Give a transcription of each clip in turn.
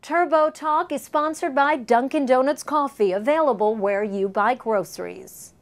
Turbo Talk is sponsored by Dunkin' Donuts Coffee, available where you buy groceries.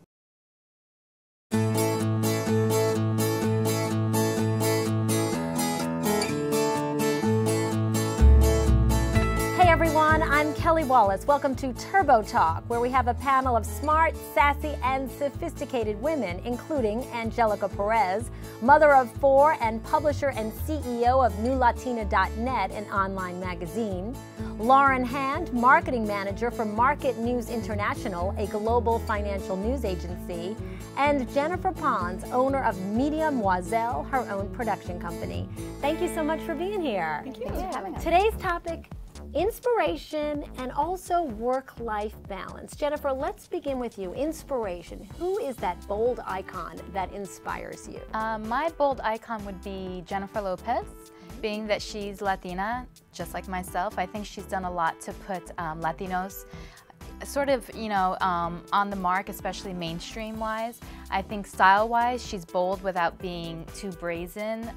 Hey everyone, I'm Kelly Wallace. Welcome to Turbo Talk, where we have a panel of smart, sassy, and sophisticated women, including Angelica Perez, mother of four and publisher and CEO of NewLatina.net, an online magazine; Lauren Hand, marketing manager for Market News International, a global financial news agency; and Jennifer Pons, owner of Media Moiselle, her own production company. Thank you so much for being here. Thank you for having us. Today's topic: inspiration and also work-life balance. Jennifer, let's begin with you. Inspiration. Who is that bold icon that inspires you? My bold icon would be Jennifer Lopez, being that she's Latina, just like myself. I think she's done a lot to put Latinos sort of, on the mark, especially mainstream-wise. I think style-wise, she's bold without being too brazen.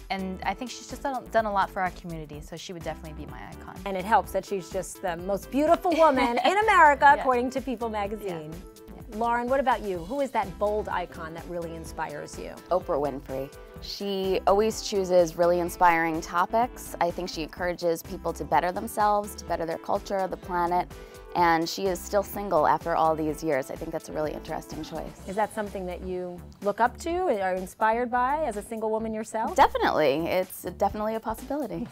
And I think she's just done a lot for our community, so she would definitely be my icon. And it helps that she's just the most beautiful woman in America, according to People magazine. Yeah. Lauren, what about you? Who is that bold icon that really inspires you? Oprah Winfrey. She always chooses really inspiring topics. I think she encourages people to better themselves, to better their culture, the planet, and she is still single after all these years. I think that's a really interesting choice. Is that something that you look up to, are inspired by as a single woman yourself? Definitely. It's definitely a possibility.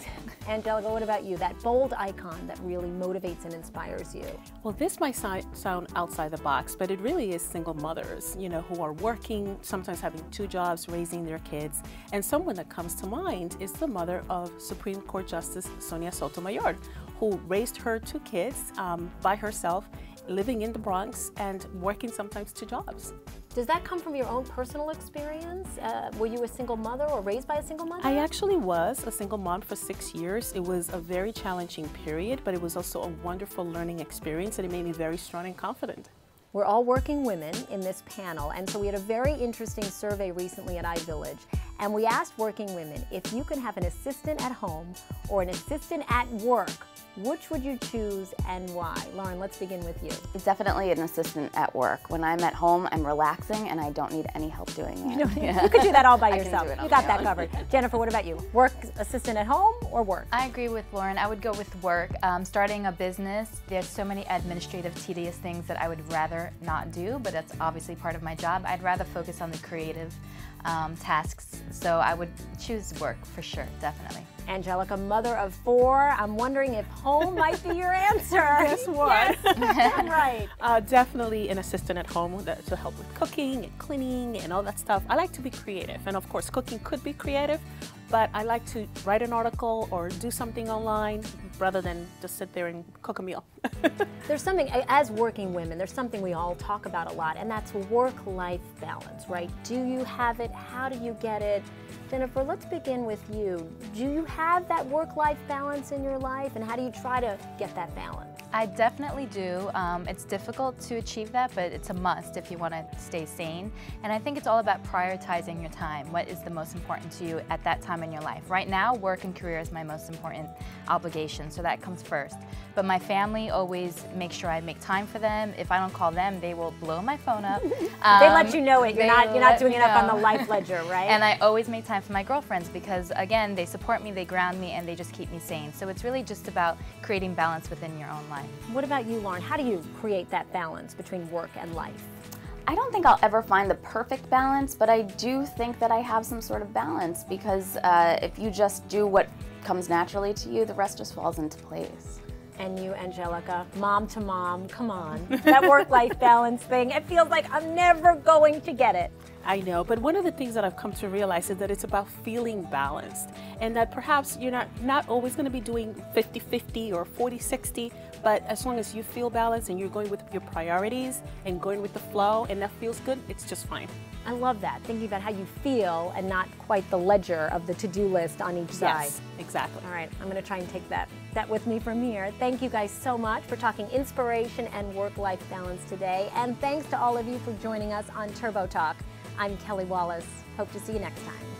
Angelica, what about you? That bold icon that really motivates and inspires you? Well, this might sound outside the box, but it really is single mothers, who are working, sometimes having two jobs, raising their kids. And someone that comes to mind is the mother of Supreme Court Justice Sonia Sotomayor, who raised her two kids by herself, living in the Bronx and working sometimes two jobs. Does that come from your own personal experience? Were you a single mother or raised by a single mother? I actually was a single mom for 6 years. It was a very challenging period, but it was also a wonderful learning experience, and it made me very strong and confident. We're all working women in this panel, and so we had a very interesting survey recently at iVillage, and we asked working women, if you could have an assistant at home or an assistant at work, which would you choose and why? Lauren, let's begin with you. Definitely an assistant at work. When I'm at home, I'm relaxing and I don't need any help doing that. You could do that all by yourself. You got that covered. Jennifer, what about you? Work assistant at home or work? I agree with Lauren. I would go with work. Starting a business, there's so many administrative, tedious things that I would rather not do, but that's obviously part of my job. I'd rather focus on the creative tasks, so I would choose work for sure, definitely. Angelica, mother of four, I'm wondering if home might be your answer. Guess what? Yes. Right. Definitely an assistant at home to help with cooking and cleaning and all that stuff. I like to be creative, and of course cooking could be creative, but I like to write an article or do something online rather than just sit there and cook a meal. There's something, as working women, there's something we all talk about a lot, and that's work-life balance, right? Do you have it? How do you get it? Jennifer, let's begin with you. Do you have that work-life balance in your life, and how do you try to get that balance? I definitely do. It's difficult to achieve that, but it's a must if you want to stay sane. And I think it's all about prioritizing your time. What is the most important to you at that time in your life? Right now, work and career is my most important obligation, so that comes first. But my family always makes sure I make time for them. If I don't call them, they will blow my phone up. They let you know it. You're not doing it up on the life ledger, right? And I always make time for my girlfriends because, again, they support me, they ground me, and they just keep me sane. So it's really just about creating balance within your own life. What about you, Lauren? How do you create that balance between work and life? I don't think I'll ever find the perfect balance, but I do think that I have some sort of balance because if you just do what comes naturally to you, the rest just falls into place. And you, Angelica, mom to mom, come on. That work-life balance thing, it feels like I'm never going to get it. I know, but one of the things that I've come to realize is that it's about feeling balanced, and that perhaps you're not always going to be doing 50-50 or 40-60, but as long as you feel balanced and you're going with your priorities and going with the flow and that feels good, it's just fine. I love that, thinking about how you feel and not quite the ledger of the to-do list on each side. Yes, exactly. All right, I'm going to try and take that with me from here. Thank you guys so much for talking inspiration and work-life balance today, and thanks to all of you for joining us on Turbo Talk. I'm Kelly Wallace. Hope to see you next time.